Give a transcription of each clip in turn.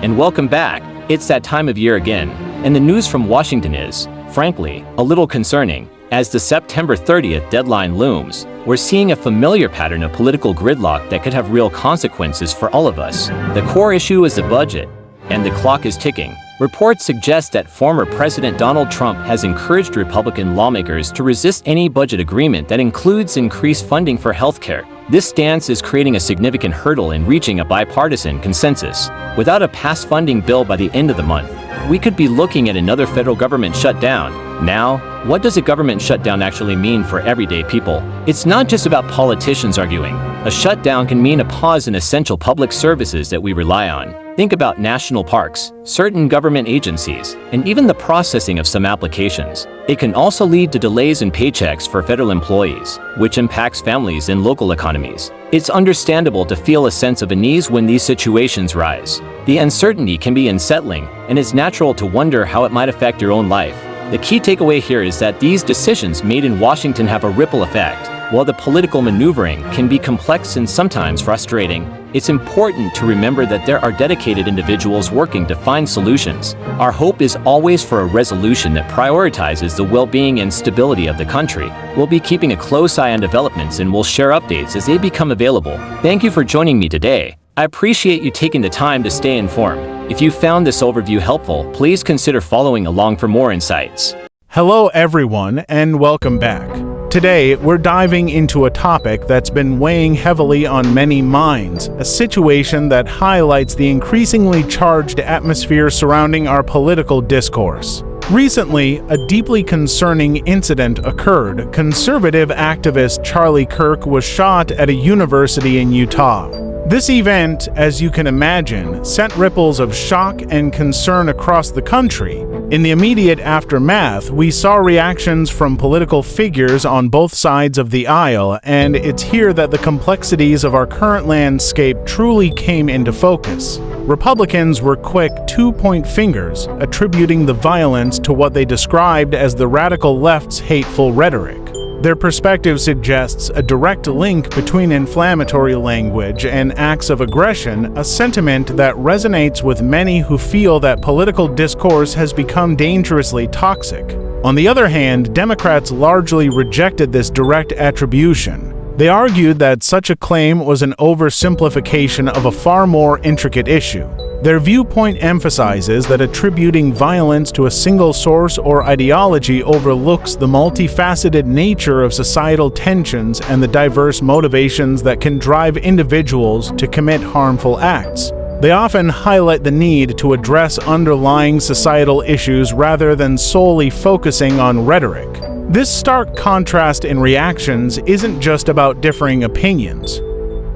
and welcome back. It's that time of year again, and the news from Washington is, frankly, a little concerning. As the September 30th deadline looms, we're seeing a familiar pattern of political gridlock that could have real consequences for all of us. The core issue is the budget, and the clock is ticking. Reports suggest that former President Donald Trump has encouraged Republican lawmakers to resist any budget agreement that includes increased funding for healthcare. This stance is creating a significant hurdle in reaching a bipartisan consensus. Without a passed funding bill by the end of the month, we could be looking at another federal government shutdown. Now, what does a government shutdown actually mean for everyday people? It's not just about politicians arguing. A shutdown can mean a pause in essential public services that we rely on. Think about national parks, certain government agencies, and even the processing of some applications. It can also lead to delays in paychecks for federal employees, which impacts families and local economies. It's understandable to feel a sense of unease when these situations rise. The uncertainty can be unsettling, and it's natural to wonder how it might affect your own life. The key takeaway here is that these decisions made in Washington have a ripple effect. While the political maneuvering can be complex and sometimes frustrating, it's important to remember that there are dedicated individuals working to find solutions. Our hope is always for a resolution that prioritizes the well-being and stability of the country. We'll be keeping a close eye on developments and we'll share updates as they become available. Thank you for joining me today. I appreciate you taking the time to stay informed. If you found this overview helpful, please consider following along for more insights. Hello everyone, and welcome back. Today, we're diving into a topic that's been weighing heavily on many minds, a situation that highlights the increasingly charged atmosphere surrounding our political discourse. Recently, a deeply concerning incident occurred. Conservative activist Charlie Kirk was shot at a university in Utah. This event, as you can imagine, sent ripples of shock and concern across the country. In the immediate aftermath, we saw reactions from political figures on both sides of the aisle, and it's here that the complexities of our current landscape truly came into focus. Republicans were quick to point fingers, attributing the violence to what they described as the radical left's hateful rhetoric. Their perspective suggests a direct link between inflammatory language and acts of aggression, a sentiment that resonates with many who feel that political discourse has become dangerously toxic. On the other hand, Democrats largely rejected this direct attribution. They argued that such a claim was an oversimplification of a far more intricate issue. Their viewpoint emphasizes that attributing violence to a single source or ideology overlooks the multifaceted nature of societal tensions and the diverse motivations that can drive individuals to commit harmful acts. They often highlight the need to address underlying societal issues rather than solely focusing on rhetoric. This stark contrast in reactions isn't just about differing opinions.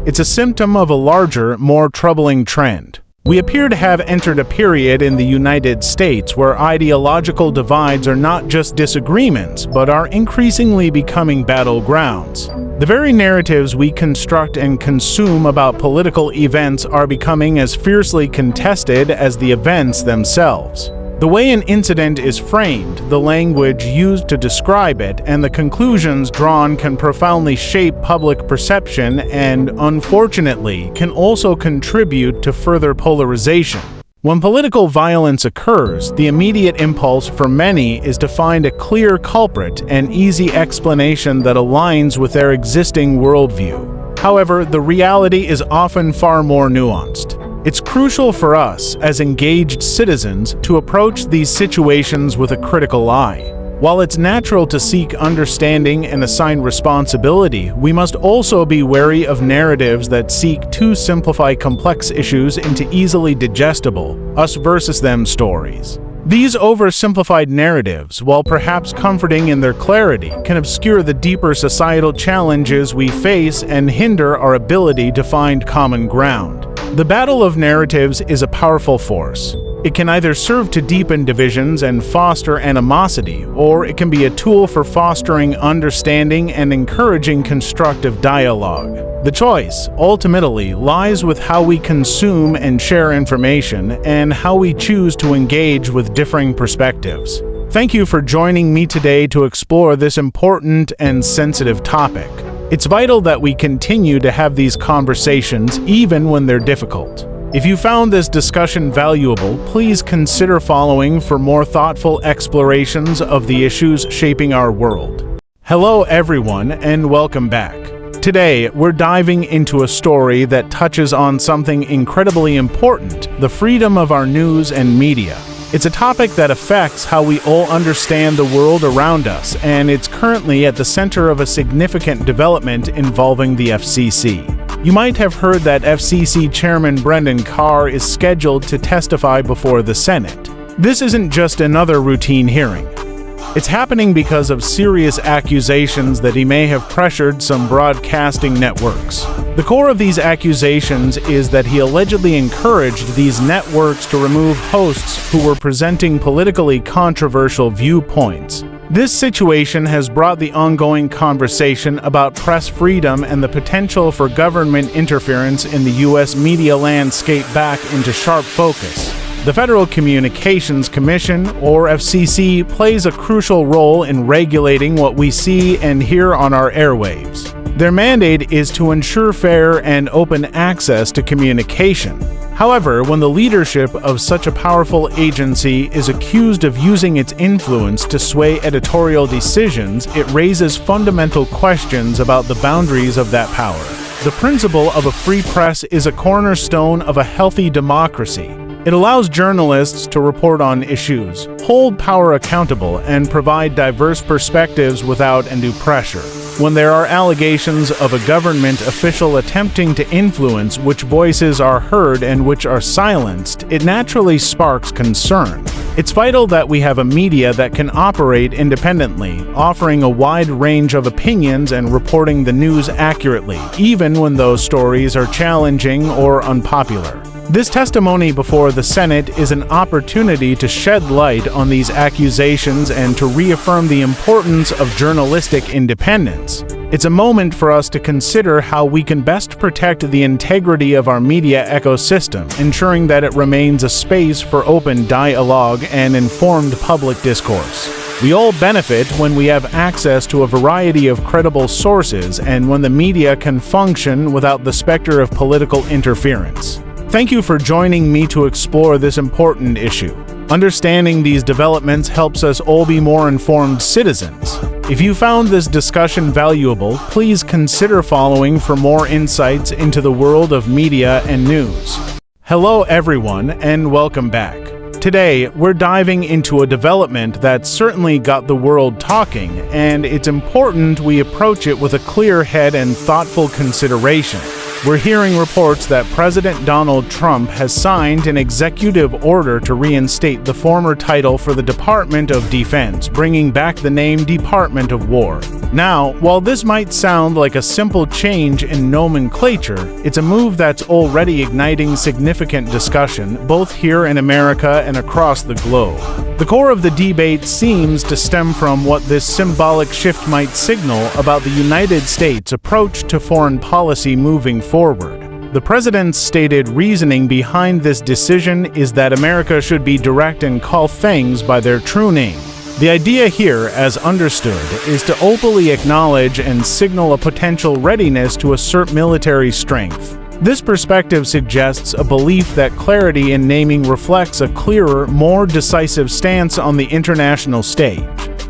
It's a symptom of a larger, more troubling trend. We appear to have entered a period in the United States where ideological divides are not just disagreements, but are increasingly becoming battlegrounds. The very narratives we construct and consume about political events are becoming as fiercely contested as the events themselves. The way an incident is framed, the language used to describe it, and the conclusions drawn can profoundly shape public perception and, unfortunately, can also contribute to further polarization. When political violence occurs, the immediate impulse for many is to find a clear culprit and easy explanation that aligns with their existing worldview. However, the reality is often far more nuanced. It's crucial for us, as engaged citizens, to approach these situations with a critical eye. While it's natural to seek understanding and assign responsibility, we must also be wary of narratives that seek to simplify complex issues into easily digestible, us versus them stories. These oversimplified narratives, while perhaps comforting in their clarity, can obscure the deeper societal challenges we face and hinder our ability to find common ground. The battle of narratives is a powerful force. It can either serve to deepen divisions and foster animosity, or it can be a tool for fostering understanding and encouraging constructive dialogue. The choice, ultimately, lies with how we consume and share information and how we choose to engage with differing perspectives. Thank you for joining me today to explore this important and sensitive topic. It's vital that we continue to have these conversations even when they're difficult. If you found this discussion valuable, please consider following for more thoughtful explorations of the issues shaping our world. Hello everyone, and welcome back. Today, we're diving into a story that touches on something incredibly important: the freedom of our news and media. It's a topic that affects how we all understand the world around us, and it's currently at the center of a significant development involving the FCC. You might have heard that FCC Chairman Brendan Carr is scheduled to testify before the Senate. This isn't just another routine hearing. It's happening because of serious accusations that he may have pressured some broadcasting networks. The core of these accusations is that he allegedly encouraged these networks to remove hosts who were presenting politically controversial viewpoints. This situation has brought the ongoing conversation about press freedom and the potential for government interference in the U.S. media landscape back into sharp focus. The Federal Communications Commission, or FCC, plays a crucial role in regulating what we see and hear on our airwaves. Their mandate is to ensure fair and open access to communication. However, when the leadership of such a powerful agency is accused of using its influence to sway editorial decisions, it raises fundamental questions about the boundaries of that power. The principle of a free press is a cornerstone of a healthy democracy. It allows journalists to report on issues, hold power accountable, and provide diverse perspectives without undue pressure. When there are allegations of a government official attempting to influence which voices are heard and which are silenced, it naturally sparks concern. It's vital that we have a media that can operate independently, offering a wide range of opinions and reporting the news accurately, even when those stories are challenging or unpopular. This testimony before the Senate is an opportunity to shed light on these accusations and to reaffirm the importance of journalistic independence. It's a moment for us to consider how we can best protect the integrity of our media ecosystem, ensuring that it remains a space for open dialogue and informed public discourse. We all benefit when we have access to a variety of credible sources and when the media can function without the specter of political interference. Thank you for joining me to explore this important issue. Understanding these developments helps us all be more informed citizens. If you found this discussion valuable, please consider following for more insights into the world of media and news. Hello everyone, and welcome back. Today, we're diving into a development that certainly got the world talking, and it's important we approach it with a clear head and thoughtful consideration. We're hearing reports that President Donald Trump has signed an executive order to reinstate the former title for the Department of Defense, bringing back the name Department of War. Now, while this might sound like a simple change in nomenclature, it's a move that's already igniting significant discussion, both here in America and across the globe. The core of the debate seems to stem from what this symbolic shift might signal about the United States' approach to foreign policy moving forward. The president's stated reasoning behind this decision is that America should be direct and call things by their true name. The idea here, as understood, is to openly acknowledge and signal a potential readiness to assert military strength. This perspective suggests a belief that clarity in naming reflects a clearer, more decisive stance on the international stage.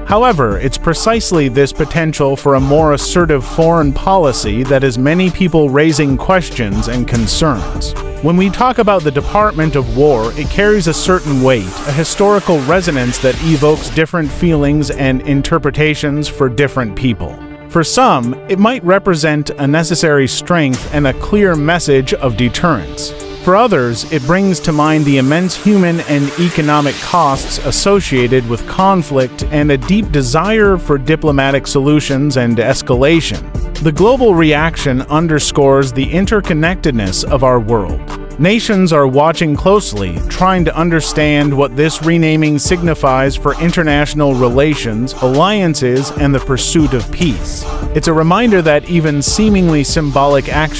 However, it's precisely this potential for a more assertive foreign policy that has many people raising questions and concerns. When we talk about the Department of War, it carries a certain weight, a historical resonance that evokes different feelings and interpretations for different people. For some, it might represent a necessary strength and a clear message of deterrence. For others, it brings to mind the immense human and economic costs associated with conflict and a deep desire for diplomatic solutions and escalation. The global reaction underscores the interconnectedness of our world. Nations are watching closely, trying to understand what this renaming signifies for international relations, alliances, and the pursuit of peace. It's a reminder that even seemingly symbolic action